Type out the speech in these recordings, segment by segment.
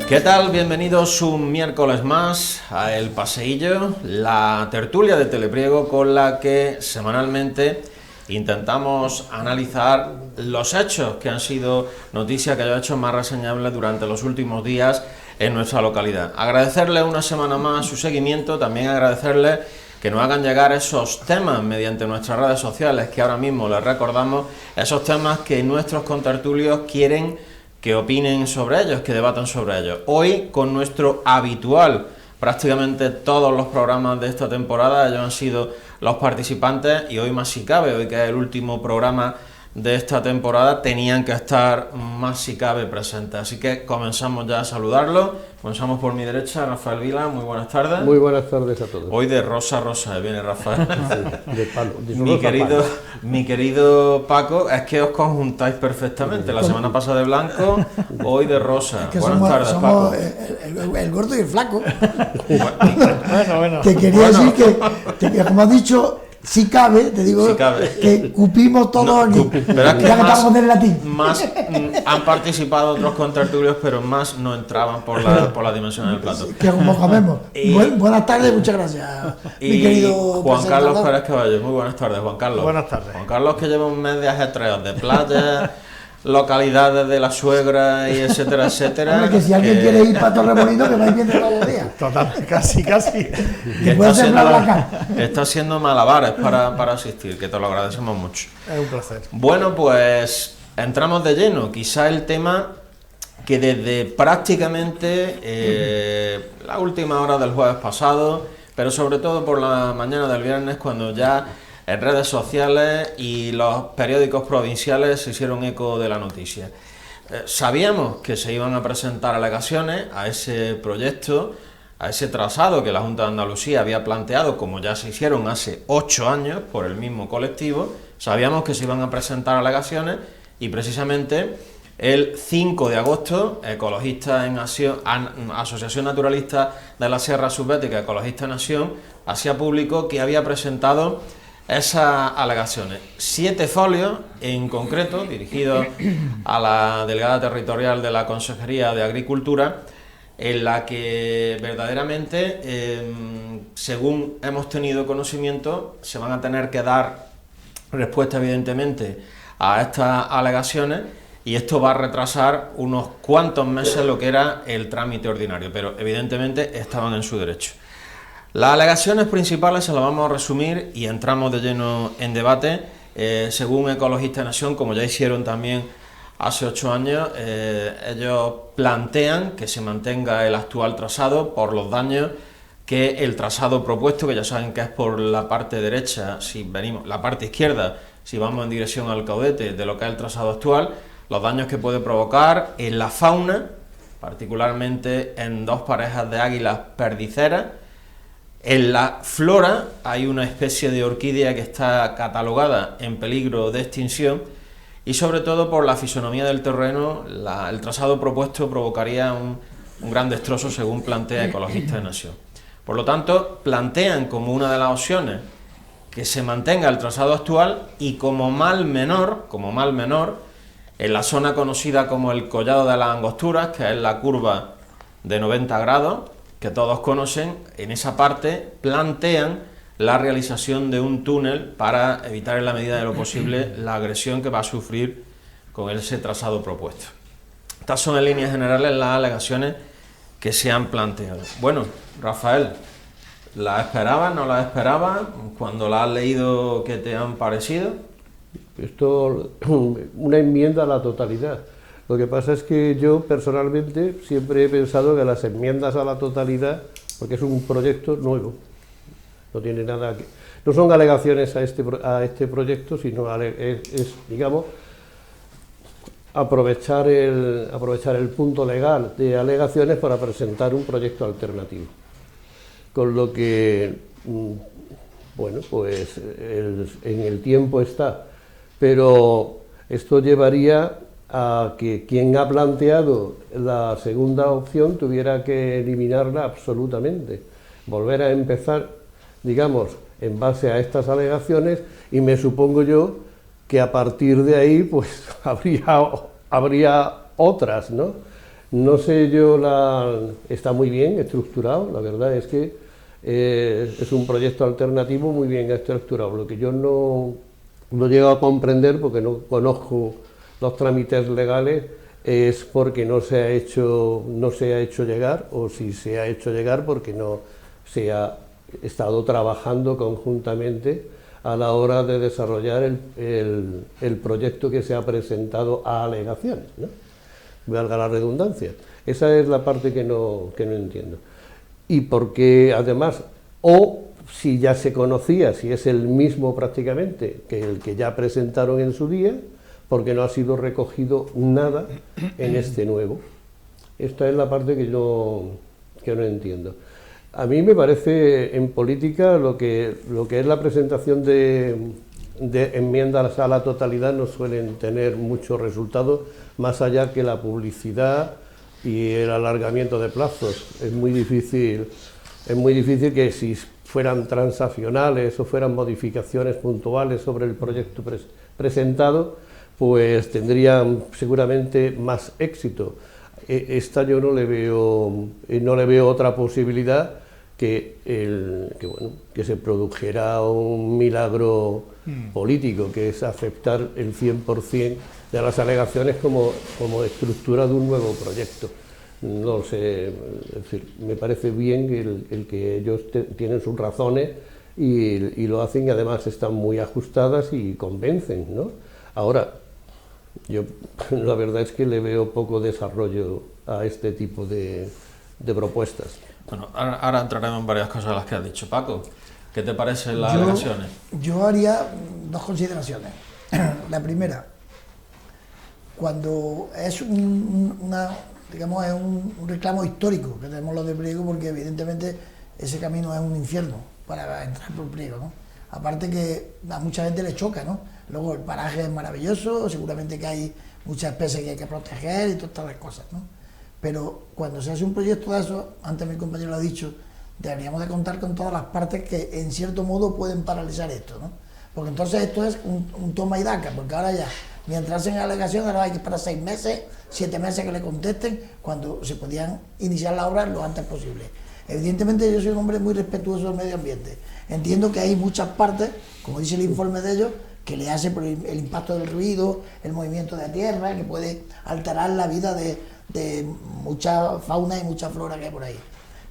¿Qué tal? Bienvenidos un miércoles más a El Paseillo, la tertulia de Telepriego con la que semanalmente intentamos analizar los hechos que han sido noticias que haya hecho más reseñables durante los últimos días en nuestra localidad. Agradecerles una semana más su seguimiento, también agradecerles que nos hagan llegar esos temas mediante nuestras redes sociales, que ahora mismo les recordamos, esos temas que nuestros contertulios quieren que opinen sobre ellos, que debatan sobre ellos. Hoy, con nuestro habitual, prácticamente todos los programas de esta temporada, ellos han sido los participantes, y hoy más si cabe, hoy que es el último programa de esta temporada, tenían que estar más si cabe presentes. Así que comenzamos ya a saludarlos. Comenzamos por mi derecha, Rafael Vila, muy buenas tardes. Muy buenas tardes a todos. Hoy de rosa, viene Rafael. Sí, de palo. Mi querido Paco, es que os conjuntáis perfectamente. La semana pasada de blanco, hoy de rosa. Es que buenas tardes, somos Paco. El gordo y el flaco. Bueno. Te quería decir que, como has dicho, si cabe, te digo, si cabe, que cupimos todos, pero es que ya que estamos del latín. Han participado otros contertulios, pero más no entraban por la dimensión del plato. Que como comemos. Buenas tardes, muchas gracias, mi querido Juan Carlos Pérez Caballo. Muy buenas tardes, Juan Carlos. Buenas tardes. Juan Carlos, que lleva un mes de ajetreos de playa, localidades de la suegra y etcétera, etcétera. Hombre, que si alguien quiere ir para Torremolinos, que vais viendo todos los días. Total, casi. Está haciendo malabares para asistir, que te lo agradecemos mucho. Es un placer. Bueno, pues entramos de lleno. Quizá el tema que desde prácticamente la última hora del jueves pasado, pero sobre todo por la mañana del viernes, cuando ya en redes sociales y los periódicos provinciales se hicieron eco de la noticia. Sabíamos que se iban a presentar alegaciones a ese proyecto, a ese trazado que la Junta de Andalucía había planteado, como ya se hicieron hace 8 años por el mismo colectivo. Sabíamos que se iban a presentar alegaciones y precisamente el 5 de agosto, Ecologistas en Acción, Asociación Naturalista de la Sierra Subbética, Ecologistas en Acción, hacía público que había presentado esas alegaciones. 7 folios en concreto, dirigidos a la delegada territorial de la Consejería de Agricultura, en la que verdaderamente, según hemos tenido conocimiento, se van a tener que dar respuesta evidentemente a estas alegaciones, y esto va a retrasar unos cuantos meses lo que era el trámite ordinario, pero evidentemente estaban en su derecho. Las alegaciones principales se las vamos a resumir y entramos de lleno en debate. Según Ecologistas en Acción, como ya hicieron también hace 8 años, ellos plantean que se mantenga el actual trazado por los daños que el trazado propuesto, que ya saben que es por la parte derecha, si venimos, la parte izquierda, si vamos en dirección al Caudete, de lo que es el trazado actual, los daños que puede provocar en la fauna, particularmente en 2 parejas de águilas perdiceras. En la flora hay una especie de orquídea que está catalogada en peligro de extinción, y sobre todo por la fisonomía del terreno, el trazado propuesto provocaría un gran destrozo, según plantea Ecologistas en Acción. Por lo tanto, plantean como una de las opciones que se mantenga el trazado actual y como mal menor, en la zona conocida como el Collado de las Angosturas, que es la curva de 90 grados, que todos conocen, en esa parte plantean la realización de un túnel para evitar en la medida de lo posible la agresión que va a sufrir con ese trazado propuesto. Estas son en líneas generales las alegaciones que se han planteado. Bueno, Rafael, ¿las esperabas, no las esperabas? Cuando las has leído, ¿qué te han parecido? Esto, una enmienda a la totalidad. Lo que pasa es que yo personalmente siempre he pensado que las enmiendas a la totalidad, porque es un proyecto nuevo, no tiene nada que, no son alegaciones a este proyecto, sino digamos, aprovechar el punto legal de alegaciones para presentar un proyecto alternativo. Con lo que, bueno, pues en el tiempo está, pero esto llevaría a que quien ha planteado la segunda opción tuviera que eliminarla absolutamente, volver a empezar, digamos, en base a estas alegaciones, y me supongo yo que a partir de ahí pues habría otras, ¿no? No sé está muy bien estructurado, la verdad es que es un proyecto alternativo muy bien estructurado. Lo que yo no llego a comprender, porque no conozco los trámites legales, es porque no se ha hecho llegar, o si se ha hecho llegar porque no se ha estado trabajando conjuntamente a la hora de desarrollar el proyecto que se ha presentado a alegaciones, ¿no? Valga la redundancia. Esa es la parte que no entiendo. Y porque además, o si ya se conocía, si es el mismo prácticamente que el que ya presentaron en su día, porque no ha sido recogido nada en este nuevo. Esta es la parte que no entiendo. A mí me parece en política lo que es la presentación de enmiendas a la totalidad no suelen tener muchos resultados, más allá que la publicidad y el alargamiento de plazos. Es muy difícil que si fueran transaccionales o fueran modificaciones puntuales sobre el proyecto presentado, pues tendrían seguramente más éxito. Esta yo no le veo otra posibilidad que se produjera un milagro político, que es aceptar el 100% de las alegaciones como estructura de un nuevo proyecto. No sé, es decir, me parece bien el que ellos tienen sus razones y lo hacen, y además están muy ajustadas y convencen, ¿no? Ahora, yo la verdad es que le veo poco desarrollo a este tipo de propuestas. Bueno, ahora entraremos en varias cosas de las que has dicho. Paco, ¿qué te parecen las alegaciones? Yo haría dos consideraciones. La primera, cuando es digamos, es un reclamo histórico que tenemos los de Priego, porque evidentemente ese camino es un infierno para entrar por Priego, ¿no? Aparte que a mucha gente le choca, ¿no? Luego el paraje es maravilloso, seguramente que hay muchas especies que hay que proteger y todas las cosas, ¿no? Pero cuando se hace un proyecto de eso, antes mi compañero lo ha dicho, deberíamos de contar con todas las partes que en cierto modo pueden paralizar esto, ¿no? Porque entonces esto es un toma y daca, porque ahora ya, mientras hacen alegaciones, ahora hay que esperar 6 meses, 7 meses que le contesten, cuando se podían iniciar la obra lo antes posible. Evidentemente yo soy un hombre muy respetuoso del medio ambiente. Entiendo que hay muchas partes, como dice el informe de ellos, que le hace por el impacto del ruido, el movimiento de la tierra, que puede alterar la vida de mucha fauna y mucha flora que hay por ahí.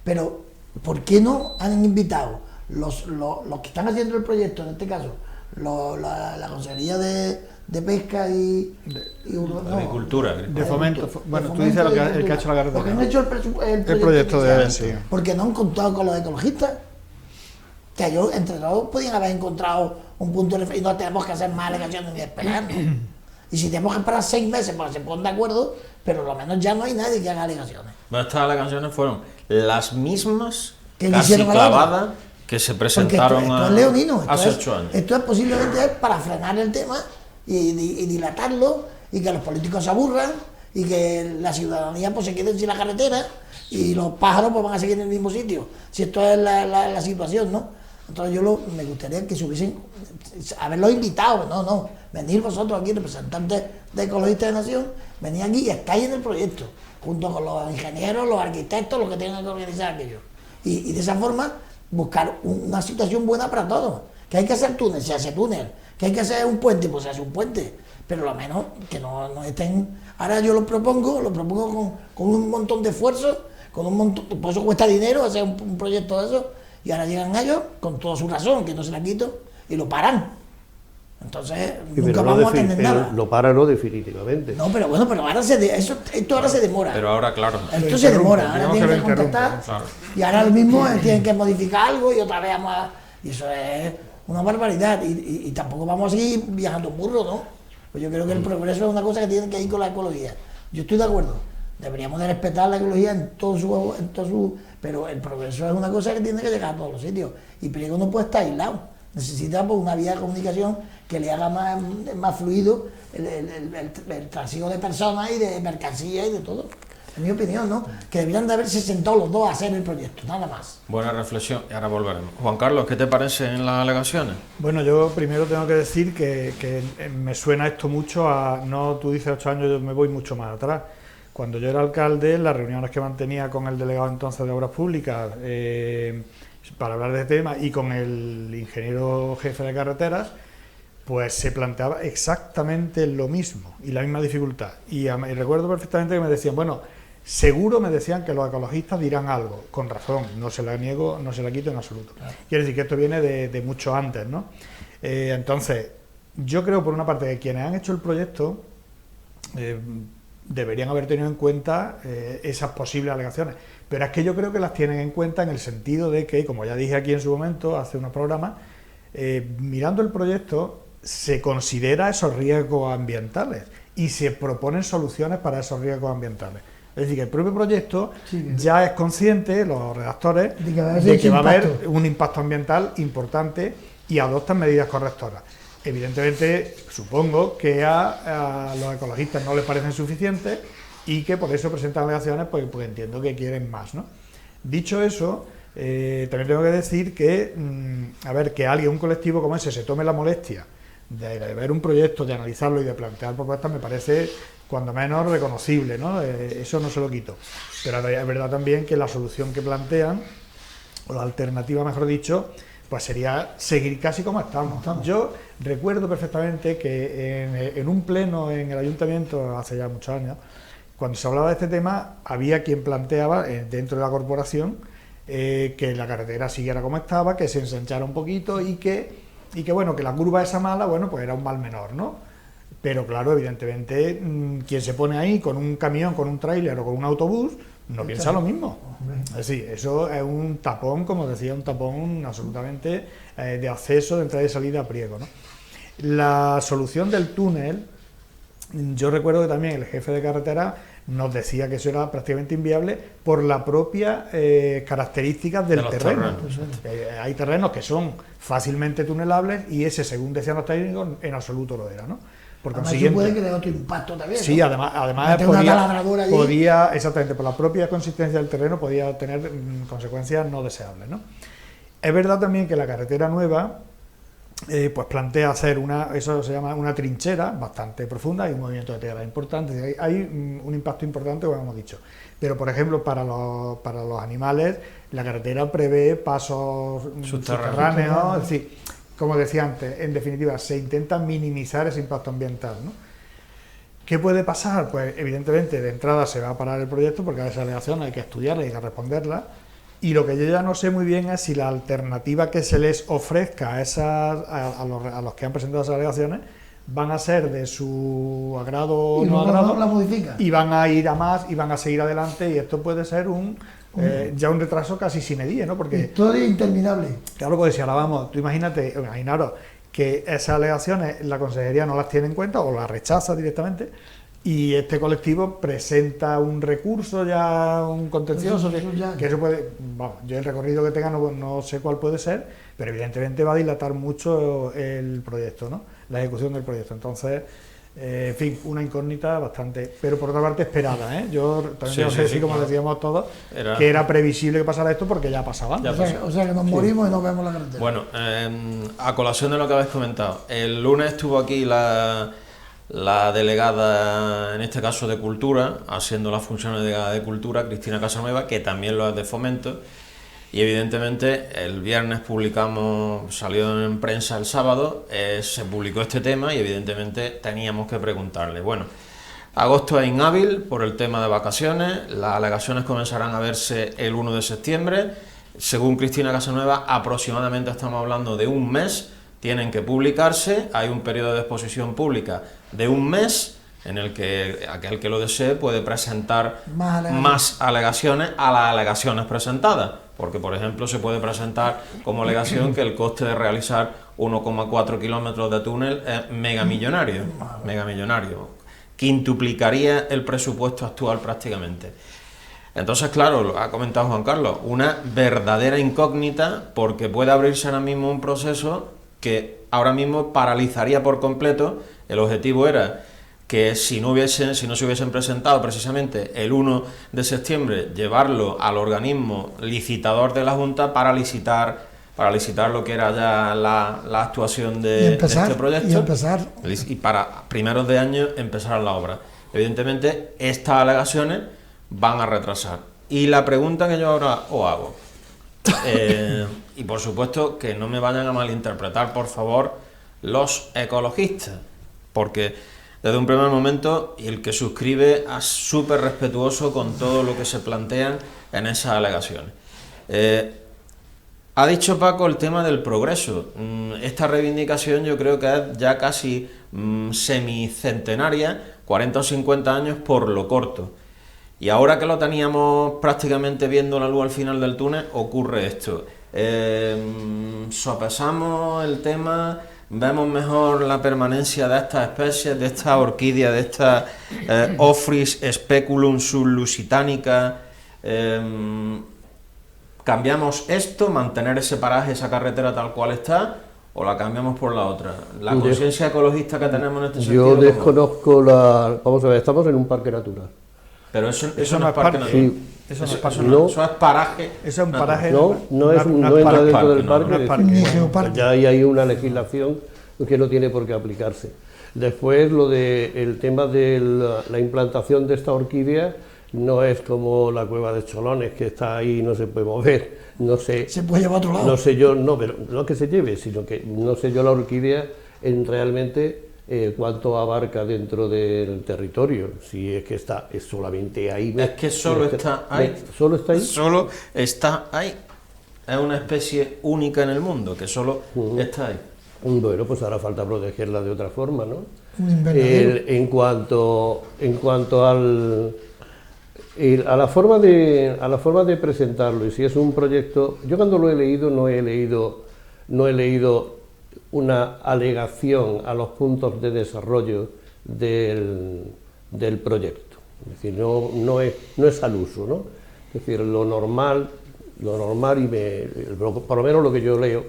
Pero, ¿por qué no han invitado los que están haciendo el proyecto, en este caso, la Consejería de Pesca y Agricultura. De fomento. Bueno, tú dices el que ha hecho la Porque han carretera. hecho el proyecto de... Sí. Porque no han contado con los ecologistas. Que ellos, entre todos, podían haber encontrado un punto de referencia y no tenemos que hacer más alegaciones ni esperar. Y si tenemos que esperar 6 meses para que se pongan de acuerdo, pero por lo menos ya no hay nadie que haga alegaciones. Bueno, estas alegaciones fueron las mismas, que casi hicieron clavadas, que se presentaron esto es leonino, hace 8 años. Esto es posiblemente para frenar el tema y dilatarlo, y que los políticos se aburran, y que la ciudadanía pues se quede sin la carretera, y los pájaros pues van a seguir en el mismo sitio, si esto es la situación, ¿no? Entonces me gustaría que se hubiesen, haberlos invitado, no, venir vosotros aquí, representantes de Ecologistas de Nación, venir aquí y estáis en el proyecto, junto con los ingenieros, los arquitectos, los que tengan que organizar aquello. Y de esa forma buscar una situación buena para todos. Que hay que hacer túnel, se hace túnel. Que hay que hacer un puente, pues se hace un puente. Pero lo menos que no estén... Ahora yo lo propongo con un montón de esfuerzo, por eso cuesta dinero hacer un proyecto de eso. Y ahora llegan ellos con toda su razón, que no se la quito, y lo paran. Entonces, nunca vamos a tener nada. Lo paran definitivamente. No, pero bueno, ahora esto ahora se demora. Pero ahora, claro. Esto se demora, ahora tienen que contestar. Claro. Y ahora lo mismo tienen que modificar algo y otra vez vamos y eso es una barbaridad. Y tampoco vamos a seguir viajando burro, ¿no? Pues yo creo que el progreso es una cosa que tiene que ir con la ecología. Yo estoy de acuerdo. Deberíamos de respetar la ecología en todo su... Pero el progreso es una cosa que tiene que llegar a todos los sitios. Y Priego no puede estar aislado. Necesita pues, una vía de comunicación que le haga más fluido el tránsito de personas y de mercancías y de todo. En mi opinión, ¿no? Que deberían de haberse sentado los dos a hacer el proyecto, nada más. Buena reflexión, y ahora volveremos. Juan Carlos, ¿qué te parece en las alegaciones? Bueno, yo primero tengo que decir que me suena esto mucho a... No, tú dices 8 años, yo me voy mucho más atrás. cuando yo era alcalde, las reuniones que mantenía con el delegado entonces de Obras Públicas para hablar de este tema y con el ingeniero jefe de carreteras, pues se planteaba exactamente lo mismo y la misma dificultad. Y recuerdo perfectamente que me decían, bueno, seguro me decían que los ecologistas dirán algo, con razón, no se la niego, no se la quito en absoluto. Claro. Quiere decir que esto viene de mucho antes, ¿no? Entonces, yo creo por una parte que quienes han hecho el proyecto deberían haber tenido en cuenta esas posibles alegaciones, pero es que yo creo que las tienen en cuenta en el sentido de que, como ya dije aquí en su momento, hace unos programas, mirando el proyecto se considera esos riesgos ambientales y se proponen soluciones para esos riesgos ambientales. Es decir, que el propio proyecto ya es consciente, los redactores, de que va a haber un impacto ambiental importante y adoptan medidas correctoras. Evidentemente, supongo que a los ecologistas no les parecen suficientes y que por eso presentan alegaciones, pues entiendo que quieren más, ¿no? Dicho eso, también tengo que decir que, que alguien, un colectivo como ese, se tome la molestia de ver un proyecto, de analizarlo y de plantear propuestas, me parece cuando menos reconocible, ¿no? Eso no se lo quito. Pero es verdad también que la solución que plantean, o la alternativa, mejor dicho, pues sería seguir casi como estamos. Yo recuerdo perfectamente que en un pleno en el ayuntamiento, hace ya muchos años, cuando se hablaba de este tema, había quien planteaba dentro de la corporación que la carretera siguiera como estaba, que se ensanchara un poquito y que bueno, que la curva esa mala, bueno, pues era un mal menor, ¿no? Pero claro, evidentemente, quien se pone ahí con un camión, con un tráiler o con un autobús, no piensa lo mismo. Es decir, eso es un tapón, como decía, un tapón absolutamente de acceso, de entrada y salida a Priego, ¿no? La solución del túnel, yo recuerdo que también el jefe de carretera nos decía que eso era prácticamente inviable por las propias características del terreno. Hay terrenos que son fácilmente tunelables y ese, según decían los técnicos, en absoluto lo era, ¿no? Por consiguiente, eso puede crear otro impacto también, ¿no? Sí, además podía, exactamente, por la propia consistencia del terreno, podía tener consecuencias no deseables, ¿no? Es verdad también que la carretera nueva pues plantea hacer eso se llama una trinchera bastante profunda, hay un movimiento de tierra importante, hay un impacto importante, como hemos dicho. Pero, por ejemplo, para los animales, la carretera prevé pasos subterráneos, es decir, como decía antes, en definitiva, se intenta minimizar ese impacto ambiental, ¿no? ¿Qué puede pasar? Pues evidentemente de entrada se va a parar el proyecto porque a esa alegación hay que estudiarla y hay que responderla. Y lo que yo ya no sé muy bien es si la alternativa que se les ofrezca a los que han presentado esas alegaciones van a ser de su agrado o no agrado, la modifica, y van a ir a más y van a seguir adelante, y esto puede ser ya un retraso casi sine die, ¿no? Porque historia interminable. Claro, porque si ahora vamos, tú imaginaros que esas alegaciones la consejería no las tiene en cuenta o las rechaza directamente, y este colectivo presenta un recurso ya, un contencioso, que eso puede, vamos, yo el recorrido que tenga no sé cuál puede ser, pero evidentemente va a dilatar mucho el proyecto, ¿no? La ejecución del proyecto. Entonces, en fin, una incógnita bastante, pero por otra parte esperada, ¿eh? Yo también sé decir, como decíamos todos, que era previsible que pasara esto porque ya pasaba. O sea que nos morimos y no vemos la carretera. Bueno, a colación de lo que habéis comentado, el lunes estuvo aquí la delegada, en este caso de Cultura, haciendo las funciones de delegada de Cultura, Cristina Casanueva, que también lo es de Fomento, y evidentemente el viernes salió en prensa el sábado, se publicó este tema y evidentemente teníamos que preguntarle. Bueno, agosto es inhábil por el tema de vacaciones, las alegaciones comenzarán a verse el 1 de septiembre, según Cristina Casanueva aproximadamente estamos hablando de un mes, tienen que publicarse, hay un periodo de exposición pública de un mes en el que aquel que lo desee puede presentar más alegaciones a las alegaciones presentadas, porque por ejemplo se puede presentar como alegación que el coste de realizar 1,4 kilómetros de túnel es megamillonario, quintuplicaría el presupuesto actual prácticamente. Entonces, claro, lo ha comentado Juan Carlos, una verdadera incógnita, porque puede abrirse ahora mismo un proceso que ahora mismo paralizaría por completo. El objetivo era que si no se hubiesen presentado precisamente el 1 de septiembre, llevarlo al organismo licitador de la Junta para licitar lo que era ya la actuación de este proyecto y para primeros de año empezar la obra. evidentemente estas alegaciones van a retrasar. Y la pregunta que yo ahora os hago, y por supuesto que no me vayan a malinterpretar, por favor, los ecologistas, porque desde un primer momento el que suscribe es súper respetuoso con todo lo que se plantean en esas alegaciones. Ha dicho Paco el tema del progreso. Esta reivindicación yo creo que es ya casi semicentenaria, 40 o 50 años por lo corto. Y ahora que lo teníamos prácticamente viendo la luz al final del túnel, ocurre esto. Sopesamos el tema, vemos mejor la permanencia de estas especies, de esta orquídea, de esta Ophrys speculum sublusitanica. ¿Cambiamos esto, mantener ese paraje, esa carretera tal cual está, o la cambiamos por la otra? La conciencia ecologista que tenemos en este sentido... Yo desconozco la... Vamos a ver, estamos en un parque natural. Pero eso no es parque natural. Sí. Eso no es parque. No. Eso es paraje. Eso es un paraje. No entra dentro del parque. Ni Bueno, geoparque. pues ya hay una legislación que no tiene por qué aplicarse. Después, lo del tema de la implantación de esta orquídea no es como la cueva de Cholones, que está ahí y no se puede mover. No sé. Se puede llevar a otro lado. No sé yo, no, pero no que se lleve, sino que no sé yo la orquídea en realmente cuánto abarca dentro del territorio. Si es que es solamente ahí. Es que solo está ahí. ¿Solo está ahí? Solo está ahí. Es una especie única en el mundo, que solo está ahí. Bueno, pues hará falta protegerla de otra forma, ¿no? Un invernadero. En cuanto a la forma de presentarlo, y si es un proyecto, yo cuando lo he leído no he leído una alegación a los puntos de desarrollo del proyecto. Es decir, no es al uso, ¿no? Es decir, lo normal por lo menos lo que yo leo,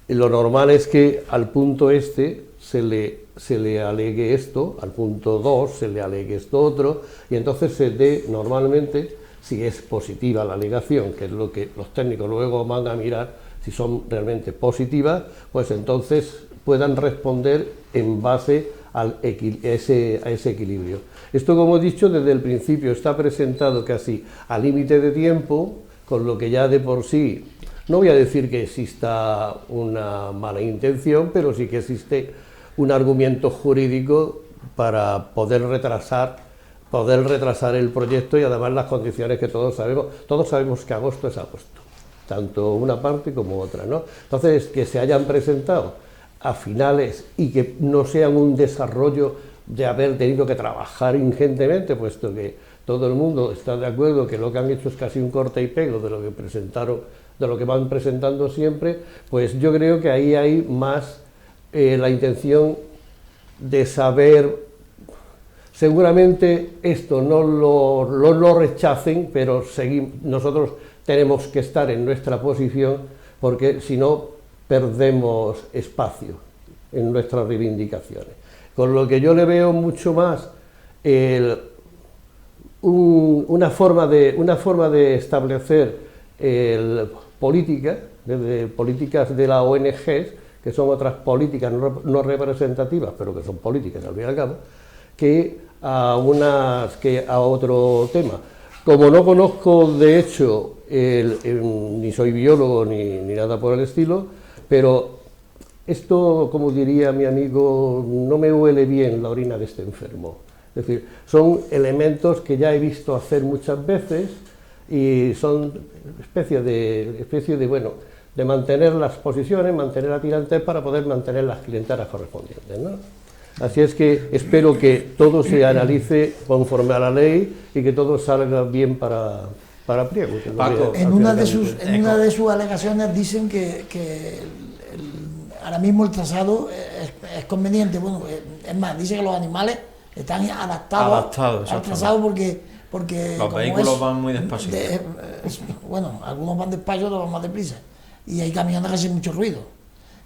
lo normal es que al punto este se le alegue esto, al punto 2 se le alegue esto otro, y entonces se dé normalmente, si es positiva la alegación, que es lo que los técnicos luego van a mirar, si son realmente positivas, pues entonces puedan responder en base a ese equilibrio. Esto, como he dicho, desde el principio está presentado casi al límite de tiempo, con lo que ya de por sí, no voy a decir que exista una mala intención, pero sí que existe un argumento jurídico para poder retrasar el proyecto, y además las condiciones que todos sabemos que agosto es agosto, tanto una parte como otra, ¿no? Entonces, que se hayan presentado a finales y que no sean un desarrollo de haber tenido que trabajar ingentemente, puesto que todo el mundo está de acuerdo que lo que han hecho es casi un corte y pego de lo que presentaron, de lo que van presentando siempre, pues yo creo que ahí hay más la intención de saber. Seguramente esto no lo rechacen, pero nosotros tenemos que estar en nuestra posición, porque si no perdemos espacio en nuestras reivindicaciones. Con lo que yo le veo mucho más una forma de establecer políticas, desde políticas de las ONGs, que son otras políticas no representativas, pero que son políticas al fin y al cabo, que a otro tema. Como no conozco, de hecho, ni soy biólogo ni nada por el estilo, pero esto, como diría mi amigo, no me huele bien la orina de este enfermo. Es decir, son elementos que ya he visto hacer muchas veces y son especie de mantener las posiciones, mantener a tirantes para poder mantener las clientelas correspondientes, ¿no? Así es que espero que todo se analice conforme a la ley y que todo salga bien para Priego. Paco, En una de sus alegaciones dicen que ahora mismo el trazado es conveniente. Bueno, es más, dice que los animales están adaptados al trazado porque los vehículos van muy despacito. Bueno, algunos van despacio, otros van más deprisa. Y hay camiones que hacen mucho ruido.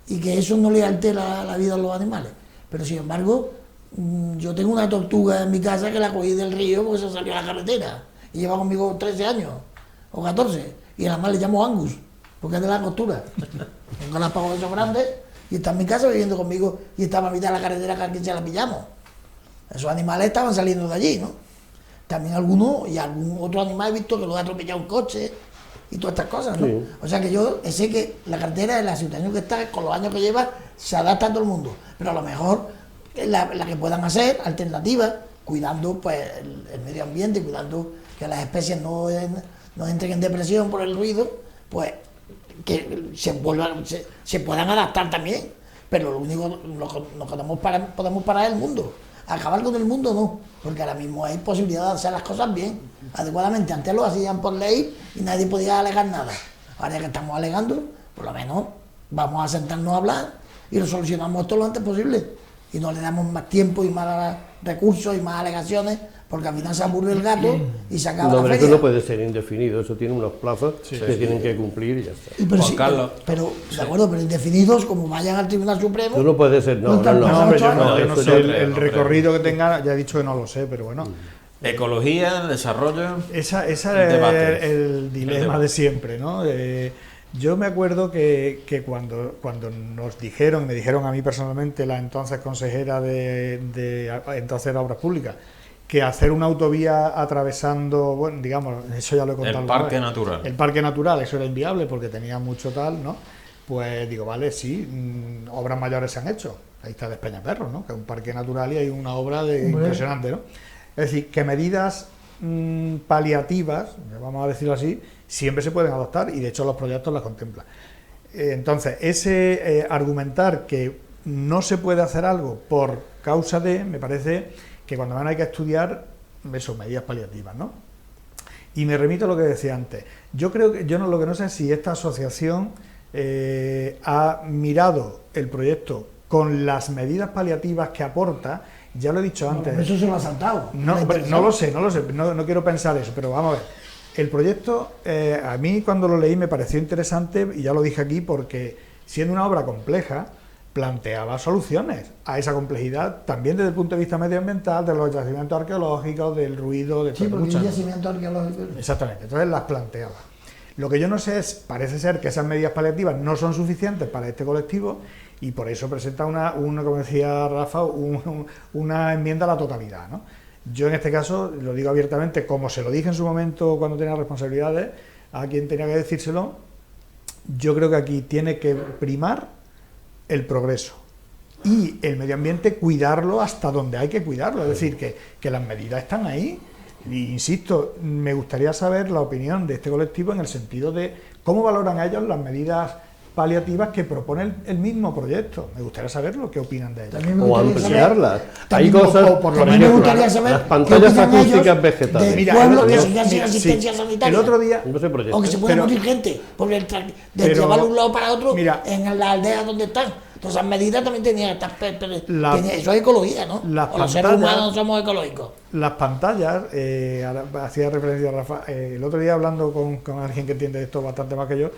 Y que eso no le altera la vida a los animales. Pero sin embargo, yo tengo una tortuga en mi casa que la cogí del río porque se salió a la carretera. Y lleva conmigo 13 años, o 14. Y además le llamo Angus, porque es de la costura. Tengo las pagos esos grandes y está en mi casa viviendo conmigo y estaba a mitad de la carretera que aquí se la pillamos. Esos animales estaban saliendo de allí, ¿no? También algunos, y algún otro animal he visto que lo ha atropellado un coche y todas estas cosas, ¿no? Sí. O sea que yo sé que la carretera, en la situación que está, con los años que lleva, se adapta a todo el mundo, pero a lo mejor la que puedan hacer, alternativas, cuidando pues el medio ambiente, cuidando que las especies no entren en depresión por el ruido, pues que se puedan adaptar también, pero lo único lo que podemos parar es el mundo. Acabar con el mundo no, porque ahora mismo hay posibilidad de hacer las cosas bien, adecuadamente. Antes lo hacían por ley y nadie podía alegar nada. Ahora que estamos alegando, por lo menos vamos a sentarnos a hablar y lo solucionamos esto lo antes posible. Y no le damos más tiempo y más recursos y más alegaciones, porque al final se aburre el gato y se acaba No, la pero feria. eso no puede ser indefinido, eso tiene unos plazos que tienen que cumplir y ya está. Y pero Juan Carlos. pero, de acuerdo, pero indefinidos, como vayan al Tribunal Supremo. Eso no puede ser, no. No, hombre, yo no eso sé no el creo, recorrido que tenga, ya he dicho que no lo sé, pero bueno. Ecología, desarrollo. Esa es debate. el dilema de siempre, ¿no? Yo me acuerdo que cuando nos dijeron, me dijeron a mí personalmente, la entonces consejera de entonces era Obras Públicas, que hacer una autovía atravesando, bueno, digamos, eso ya lo he contado. El parque natural. El parque natural, eso era inviable porque tenía mucho tal, ¿no? Pues digo, vale, sí, obras mayores se han hecho. Ahí está Despeñaperros, ¿no? Que es un parque natural y hay una obra impresionante, ¿no? Es decir, que medidas paliativas, vamos a decirlo así, siempre se pueden adoptar y de hecho los proyectos las contemplan. Entonces, ese argumentar que no se puede hacer algo por causa de, me parece que cuando van hay que estudiar eso, medidas paliativas, ¿no? Y me remito a lo que decía antes. Yo creo que, lo que no sé es si esta asociación ha mirado el proyecto con las medidas paliativas que aporta. Ya lo he dicho antes. Eso se lo ha saltado. No lo sé, no quiero pensar eso, pero vamos a ver. El proyecto, a mí cuando lo leí me pareció interesante, y ya lo dije aquí, porque siendo una obra compleja, planteaba soluciones a esa complejidad, también desde el punto de vista medioambiental, de los yacimientos arqueológicos, del ruido, de Sí, porque muchas el yacimiento arqueológico. Exactamente, entonces las planteaba. Lo que yo no sé es, parece ser que esas medidas paliativas no son suficientes para este colectivo y por eso presenta como decía Rafa, una enmienda a la totalidad, ¿no? Yo en este caso, lo digo abiertamente, como se lo dije en su momento cuando tenía responsabilidades, a quien tenía que decírselo, yo creo que aquí tiene que primar el progreso y el medio ambiente cuidarlo hasta donde hay que cuidarlo, es decir, que las medidas están ahí. Y insisto, me gustaría saber la opinión de este colectivo en el sentido de cómo valoran ellos las medidas paliativas que propone el mismo proyecto. Me gustaría saberlo, qué opinan de ellas. O ampliarlas. Hay También cosas, por lo menos me gustaría saber las qué pantallas opinan ellos acústicas vegetales. de Mira, pueblos el que otro se día- quedan sin mira, asistencia sí, sanitaria. el otro día- No se proyecta. O que se puede Pero- morir gente de pero- llevar de un lado para otro mira, en la aldea donde están. Todas esas medidas también tenían que estar. Eso es ecología, ¿no? las O los seres pantallas- humanos no somos ecológicos. Las pantallas, ahora hacía referencia a Rafa, el otro día hablando con alguien que entiende de esto bastante más que yo,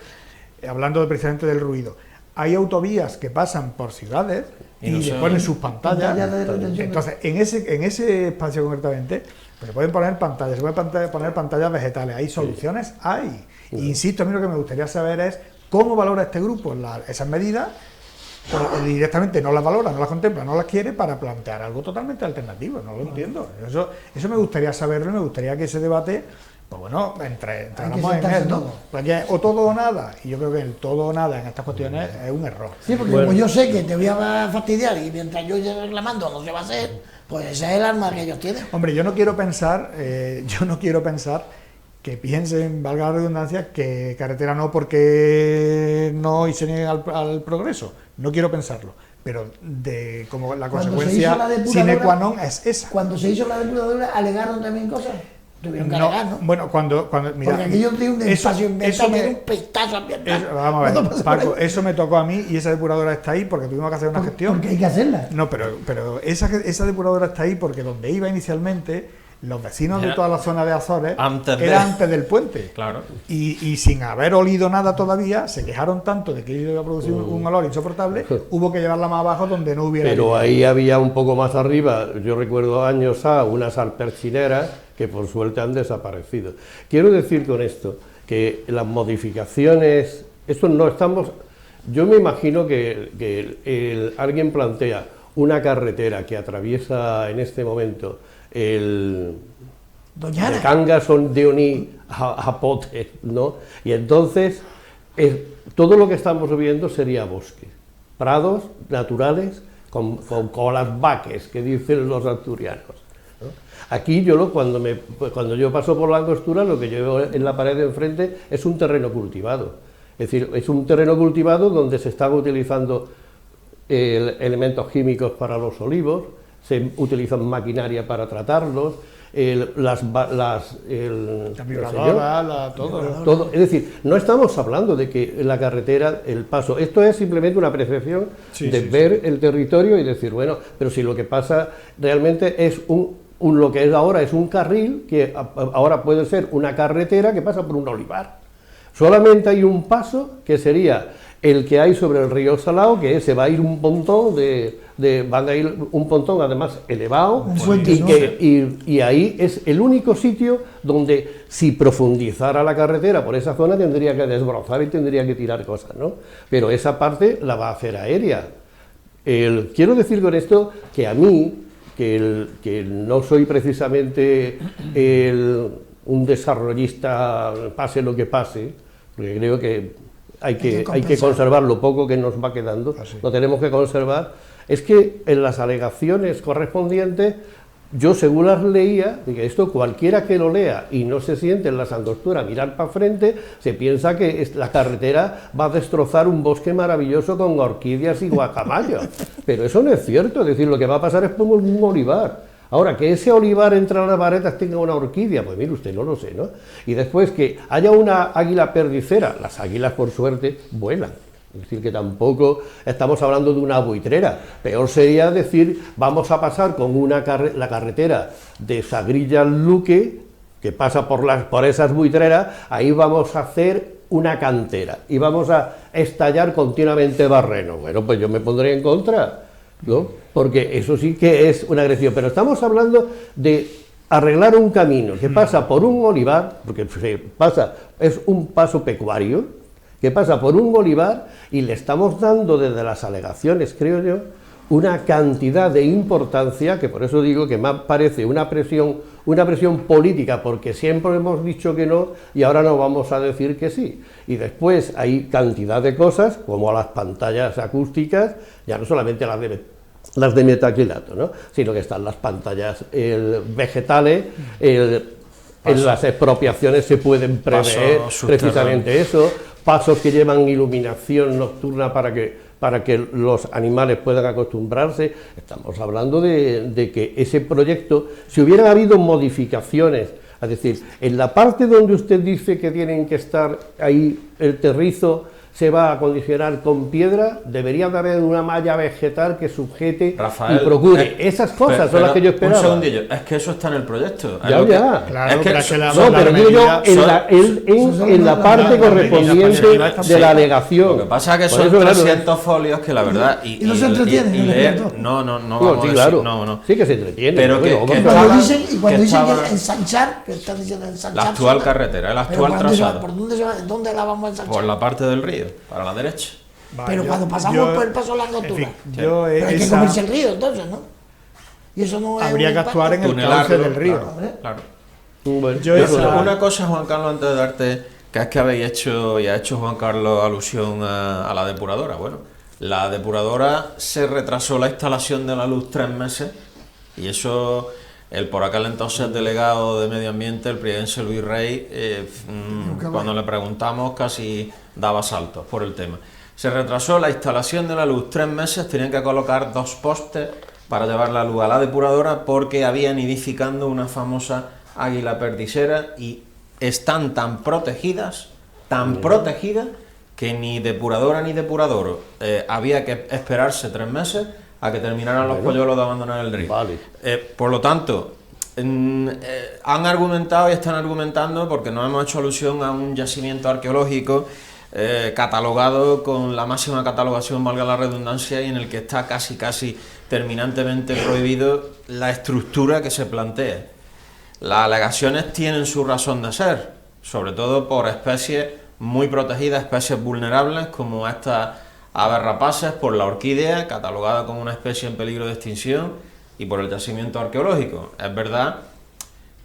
hablando precisamente del ruido. Hay autovías que pasan por ciudades Y y no le se ponen ven. sus pantallas. Pantallas de retención. Entonces, en ese espacio concretamente, pues se pueden poner pantallas, se pueden poner pantallas vegetales. Hay soluciones, hay. Insisto, a mí lo que me gustaría saber es cómo valora este grupo esas medidas, o directamente no las valora, no las contempla, no las quiere para plantear algo totalmente alternativo. No lo entiendo. Eso me gustaría saberlo y me gustaría que ese debate, pues bueno, entráramos en sentarse él, ¿no? todos. Porque o todo o nada, y yo creo que el todo o nada en estas cuestiones es un error. Sí, porque Bueno. como yo sé que te voy a fastidiar y mientras yo esté reclamando no se va a hacer, pues ese es el arma que ellos tienen. Hombre, yo no quiero pensar que piensen, valga la redundancia, que carretera no porque no y se nieguen al progreso. No quiero pensarlo. Pero como la Cuando se consecuencia hizo la depuradora- sine qua non es esa. Cuando se hizo la depuradora, alegaron también cosas. Tuvieron que No, alegar, ¿no? bueno, cuando mira, Porque aquello tiene un eso- espacio ambiental, eso me- tiene un pestazo ambiental. vamos a ver, Cuando pasa por Paco, ahí, eso me tocó a mí y esa depuradora está ahí porque tuvimos que hacer una gestión. porque hay que hacerla. No, pero esa depuradora está ahí porque donde iba inicialmente, los vecinos de Era toda la zona de Azores antes era de- antes del puente. Claro. Y sin haber olido nada todavía, se quejaron tanto de que iba a producir un olor insoportable, hubo que llevarla más abajo donde no hubiera. Pero lluvia. ahí había un poco más arriba, yo recuerdo años unas alperchineras que por suerte han desaparecido. Quiero decir con esto que las modificaciones, esto no estamos, yo me imagino que alguien plantea una carretera que atraviesa en este momento el Doñana. de Cangas de Oní a Potes, ¿no? Y entonces todo lo que estamos viendo sería bosque, prados naturales con las vaques que dicen los asturianos, ¿no? Aquí cuando yo paso por la Angostura, lo que yo veo en la pared de enfrente es un terreno cultivado. Es decir, es un terreno cultivado donde se están utilizando elementos químicos para los olivos, se utilizan maquinaria para tratarlos, la vibradora, todo. Es decir, no estamos hablando de que la carretera, el paso, esto es simplemente una percepción de ver el territorio y decir, bueno, pero si lo que pasa realmente es lo que es ahora es un carril, que ahora puede ser una carretera que pasa por un olivar. Solamente hay un paso que sería el que hay sobre el río Salao, que se va a ir un pontón van a ir un pontón además elevado, y ahí es el único sitio donde si profundizara la carretera por esa zona tendría que desbrozar y tendría que tirar cosas, ¿no? Pero esa parte la va a hacer aérea. Quiero decir con esto que a mí, que no soy precisamente un desarrollista pase lo que pase, porque creo que hay que conservar lo poco que nos va quedando, lo tenemos que conservar. Es que en las alegaciones correspondientes, yo según las leía, que esto cualquiera que lo lea y no se siente en la Angostura a mirar para frente, se piensa que la carretera va a destrozar un bosque maravilloso con orquídeas y guacamayos. Pero eso no es cierto, es decir, lo que va a pasar es como un olivar. Ahora, que ese olivar entre las varetas tenga una orquídea, pues mire usted, no lo sé, ¿no? Y después que haya una águila perdicera, las águilas por suerte vuelan. Es decir, que tampoco estamos hablando de una buitrera. Peor sería decir, vamos a pasar con la carretera de Sagrilla al Luque, que pasa por esas buitreras, ahí vamos a hacer una cantera y vamos a estallar continuamente barreno. Bueno, pues yo me pondré en contra, ¿no? Porque eso sí que es una agresión. Pero estamos hablando de arreglar un camino que pasa por un olivar, porque es un paso pecuario, que pasa por un olivar, y le estamos dando desde las alegaciones, creo yo, una cantidad de importancia, que por eso digo que más parece una presión política, porque siempre hemos dicho que no y ahora nos vamos a decir que sí. Y después hay cantidad de cosas, como las pantallas acústicas, ya no solamente las de metacrilato, ¿no?, sino que están las pantallas vegetales, en las expropiaciones se pueden prever precisamente eso, pasos que llevan iluminación nocturna para que los animales puedan acostumbrarse. Estamos hablando de que ese proyecto, si hubieran habido modificaciones, es decir, en la parte donde usted dice que tienen que estar ahí el terrizo, se va a acondicionar con piedra, debería de haber una malla vegetal que sujete, Rafael, y procure. Esas cosas son las que yo esperaba. Un segundillo, es que eso está en el proyecto. Ya. Claro, es que no, pero digo yo en la parte correspondiente de la alegación. Lo que pasa es que son 300 folios que la verdad... Y no se entretienen. No vamos sí, a claro. decir, no. Sí que se entretienen. Pero cuando dicen que ensanchar, que están diciendo ensanchar... La actual carretera, el actual trazado. ¿Por dónde la vamos a ensanchar? Por la parte del río, para la derecha. Pero cuando pasamos por el paso de la Angostura. Pero hay que comerse el río, entonces, ¿no? Y eso no es... Habría que actuar en el cauce del río. Claro. Bueno, una cosa, Juan Carlos, antes de darte, que es que habéis hecho, y ha hecho Juan Carlos alusión a la depuradora. Bueno, la depuradora se retrasó la instalación de la luz 3 meses, y eso... El por aquel entonces delegado de Medio Ambiente, el priedense Luis Rey, cuando le preguntamos casi daba saltos por el tema. Se retrasó la instalación de la luz 3 meses, tenían que colocar 2 postes para llevar la luz a la depuradora porque había nidificando una famosa águila perdicera y están tan protegidas que ni depuradora ni depurador había que esperarse 3 meses a que terminaran los polluelos de abandonar el río. Vale. Por lo tanto, han argumentado y están argumentando, porque nos hemos hecho alusión a un yacimiento arqueológico catalogado con la máxima catalogación, valga la redundancia, y en el que está casi terminantemente prohibido la estructura que se plantea. Las alegaciones tienen su razón de ser, sobre todo por especies muy protegidas, especies vulnerables como esta aves rapaces, por la orquídea, catalogada como una especie en peligro de extinción, y por el yacimiento arqueológico. Es verdad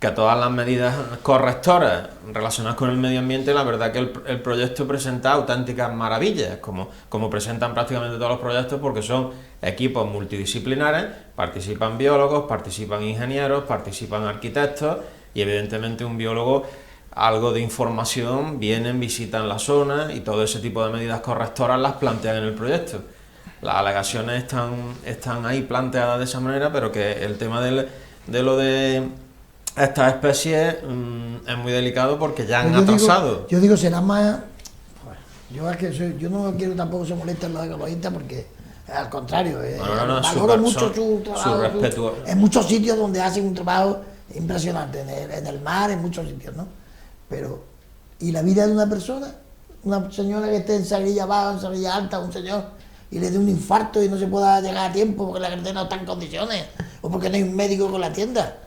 que todas las medidas correctoras relacionadas con el medio ambiente, la verdad que el proyecto presenta auténticas maravillas, como presentan prácticamente todos los proyectos, porque son equipos multidisciplinares, participan biólogos, participan ingenieros, participan arquitectos, y evidentemente un biólogo, algo de información, vienen, visitan la zona, y todo ese tipo de medidas correctoras las plantean en el proyecto. Las alegaciones están ahí planteadas de esa manera, pero que el tema de lo de estas especies es muy delicado porque ya han atrasado. Yo digo, será más... Yo no quiero tampoco se molesten los ecologistas porque, al contrario, valoro mucho su trabajo. En muchos sitios donde hacen un trabajo impresionante, en el mar, en muchos sitios, ¿no? Pero, ¿y la vida de una persona? Una señora que esté en Sagrilla Baja, en Sagrilla Alta, un señor, y le dé un infarto y no se pueda llegar a tiempo porque la carretera no está en condiciones, o porque no hay un médico con la tienda.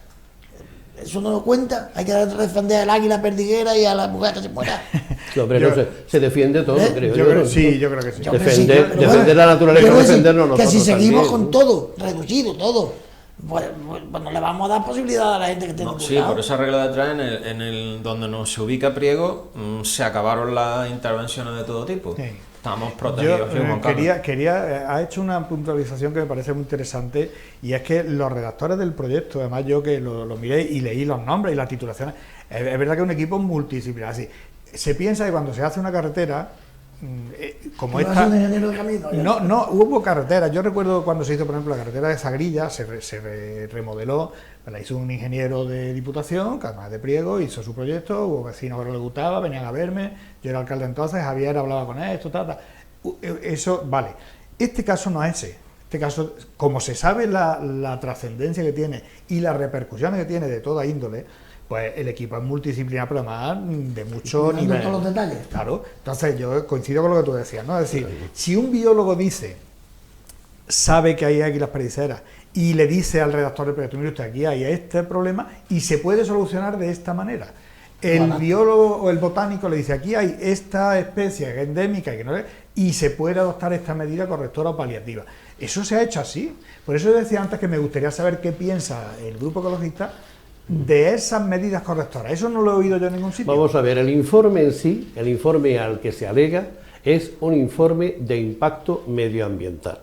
Eso no lo cuenta, hay que defender al águila perdiguera y a la mujer que se muera. Se defiende todo, creo yo. Yo creo que sí. Defender la naturaleza, defendernos nosotros. Que si seguimos también, con todo, reducido todo, pues no le vamos a dar posibilidad a la gente que tenga Sí, por esa regla de tres, donde se ubica Priego, se acabaron las intervenciones de todo tipo. Sí. Estamos protegidos. Ha hecho una puntualización que me parece muy interesante, y es que los redactores del proyecto, además yo que lo miré y leí los nombres y las titulaciones, es verdad que es un equipo multidisciplinar. Así, se piensa que cuando se hace una carretera, como esta... un ingeniero de camino? No, hubo carreteras. Yo recuerdo cuando se hizo, por ejemplo, la carretera de Sagrilla, se remodeló, la hizo un ingeniero de Diputación, que además de Priego, hizo su proyecto, hubo vecinos que no les gustaba, venían a verme, yo era alcalde entonces, Javier hablaba con esto, eso, vale. Este caso no es ese. Este caso, como se sabe la trascendencia que tiene y las repercusiones que tiene de toda índole, pues el equipo es multidisciplinar, pero además de mucho nivel. Todos los detalles. Claro, entonces yo coincido con lo que tú decías, ¿no? Es decir, si un biólogo sabe que hay águilas perdiceras y le dice al redactor del proyecto, mire usted, aquí hay este problema y se puede solucionar de esta manera. El biólogo o el botánico le dice, aquí hay esta especie endémica y se puede adoptar esta medida correctora o paliativa. Eso se ha hecho así. Por eso decía antes que me gustaría saber qué piensa el grupo ecologista de esas medidas correctoras. Eso no lo he oído yo en ningún sitio. Vamos a ver, el informe en sí, el informe al que se alega, es un informe de impacto medioambiental.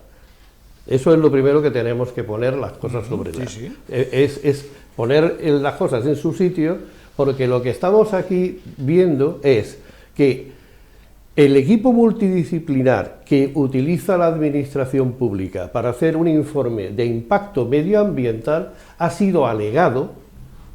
Eso es lo primero que tenemos que poner las cosas sobre la... Sí. Es poner las cosas en su sitio, porque lo que estamos aquí viendo es que el equipo multidisciplinar que utiliza la administración pública para hacer un informe de impacto medioambiental ha sido alegado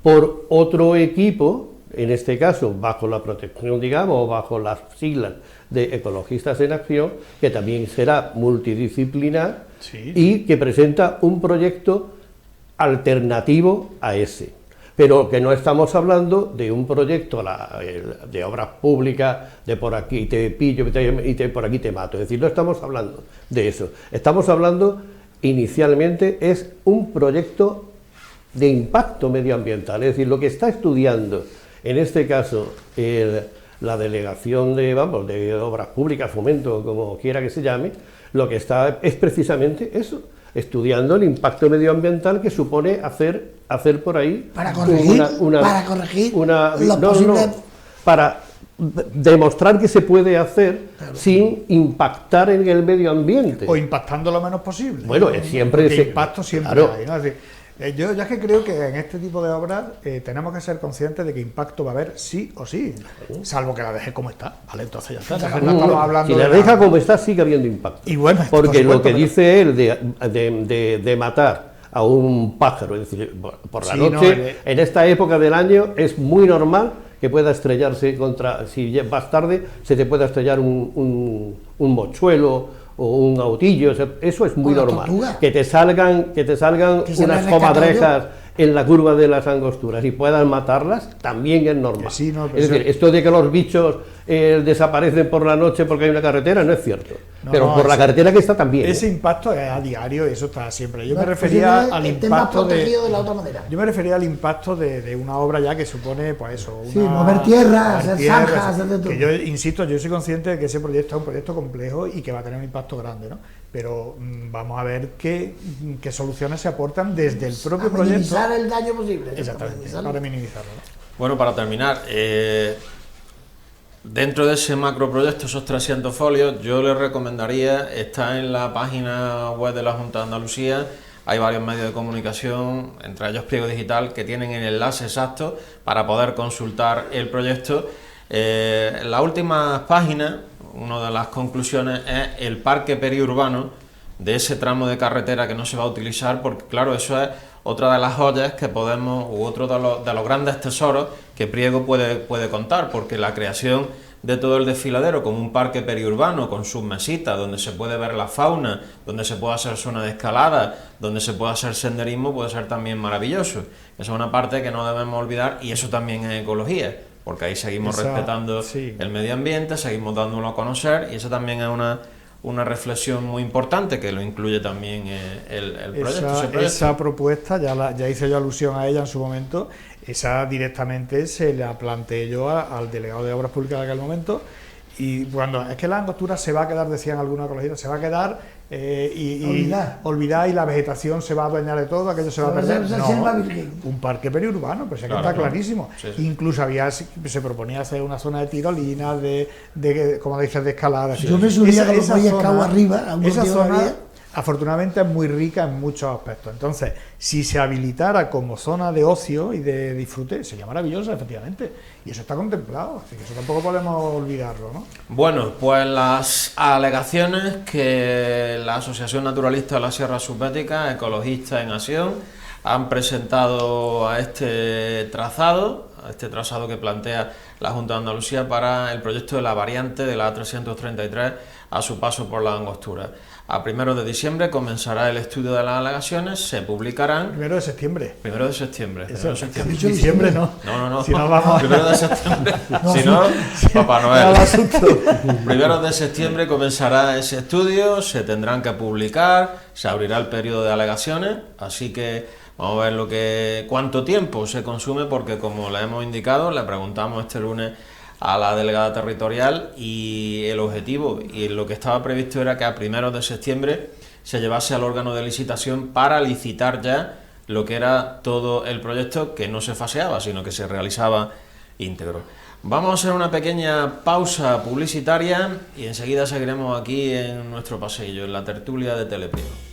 por otro equipo, en este caso bajo la protección, digamos, o bajo las siglas de Ecologistas en Acción, que también será multidisciplinar, y que presenta un proyecto alternativo a ese. Pero que no estamos hablando de un proyecto de obras públicas, de por aquí te pillo y por aquí te mato. Es decir, no estamos hablando de eso. Estamos hablando, inicialmente, es un proyecto de impacto medioambiental. Es decir, lo que está estudiando, en este caso, la delegación de obras públicas, fomento, como quiera que se llame, lo que está es precisamente eso, estudiando el impacto medioambiental que supone hacer por ahí para corregir para demostrar que se puede hacer sin impactar en el medio ambiente o impactando lo menos posible. Bueno, siempre ese impacto siempre hay, ¿no? Es decir, yo ya que creo que en este tipo de obras tenemos que ser conscientes de que impacto va a haber sí o sí, salvo que la deje como está, ¿vale? Entonces ya está. Si la deja como está, sigue habiendo impacto. Y bueno, porque lo que dice él de matar a un pájaro, es decir, por la noche, en esta época del año es muy normal que pueda estrellarse si vas tarde, se te pueda estrellar un mochuelo o un autillo, eso es muy normal. Que te salgan unas comadrejas en la curva de las angosturas y puedan matarlas, también es normal. Es decir, esto de que los bichos desaparecen por la noche porque hay una carretera, no es cierto. pero por la carretera que está también. Ese impacto es a diario, eso está siempre. Yo No, me refería al esté más impacto protegido de la otra manera. Yo me refería al impacto de una obra ya que supone, pues eso, Sí, mover tierra, hacer zanjas, hacer de todo. que yo insisto, yo soy consciente de que ese proyecto es un proyecto complejo y que va a tener un impacto grande, ¿no? Pero vamos a ver qué soluciones se aportan desde el propio proyecto. Minimizar el daño posible. Exactamente, para minimizarlo, ¿no? Bueno, para terminar, dentro de ese macroproyecto, esos 300 folios, yo les recomendaría, está en la página web de la Junta de Andalucía, hay varios medios de comunicación, entre ellos Pliego Digital, que tienen el enlace exacto para poder consultar el proyecto. En las últimas páginas, una de las conclusiones es el parque periurbano de ese tramo de carretera que no se va a utilizar, porque claro, eso es otra de las joyas que podemos, u otro de los grandes tesoros que Priego puede contar, porque la creación de todo el desfiladero como un parque periurbano con sus mesitas, donde se puede ver la fauna, donde se puede hacer zona de escalada, donde se puede hacer senderismo, puede ser también maravilloso. Esa es una parte que no debemos olvidar, y eso también es ecología, porque ahí seguimos respetando el medio ambiente, seguimos dándolo a conocer, y eso también es una reflexión muy importante que lo incluye también el proyecto. Esa propuesta, ya hice yo alusión a ella en su momento, esa directamente se la planteé yo al delegado de Obras Públicas de aquel momento, y cuando es que la angostura se va a quedar, decían algunos ecologistas, se va a quedar olvidar y la vegetación se va a adueñar de todo, aquello se va a perder. No, un parque periurbano, pues está clarísimo. Sí. Incluso se proponía hacer una zona de tirolina, como dices, de escalada. Yo me subía con los Boy Scouts arriba. Esa zona, afortunadamente, es muy rica en muchos aspectos. Entonces, si se habilitara como zona de ocio y de disfrute, sería maravilloso, efectivamente. Y eso está contemplado, así que eso tampoco podemos olvidarlo, ¿no? Bueno, pues las alegaciones que la Asociación Naturalista de la Sierra Subbética, Ecologistas en Acción, han presentado a este trazado que plantea la Junta de Andalucía para el proyecto de la variante de la A333 a su paso por la Angostura. A 1 de diciembre comenzará el estudio de las alegaciones, se publicarán... 1 de septiembre. 1 de septiembre. Eso, diciembre no. No. Si no vamos... 1 de septiembre. Si no, Papá Noel. 1 de septiembre comenzará ese estudio, se tendrán que publicar, se abrirá el periodo de alegaciones, así que vamos a ver cuánto tiempo se consume, porque como le hemos indicado, le preguntamos este lunes a la delegada territorial, y el objetivo y lo que estaba previsto era que a 1 de septiembre se llevase al órgano de licitación para licitar ya lo que era todo el proyecto, que no se faseaba, sino que se realizaba íntegro. Vamos a hacer una pequeña pausa publicitaria y enseguida seguiremos aquí en nuestro pasillo, en la tertulia de Telepriego.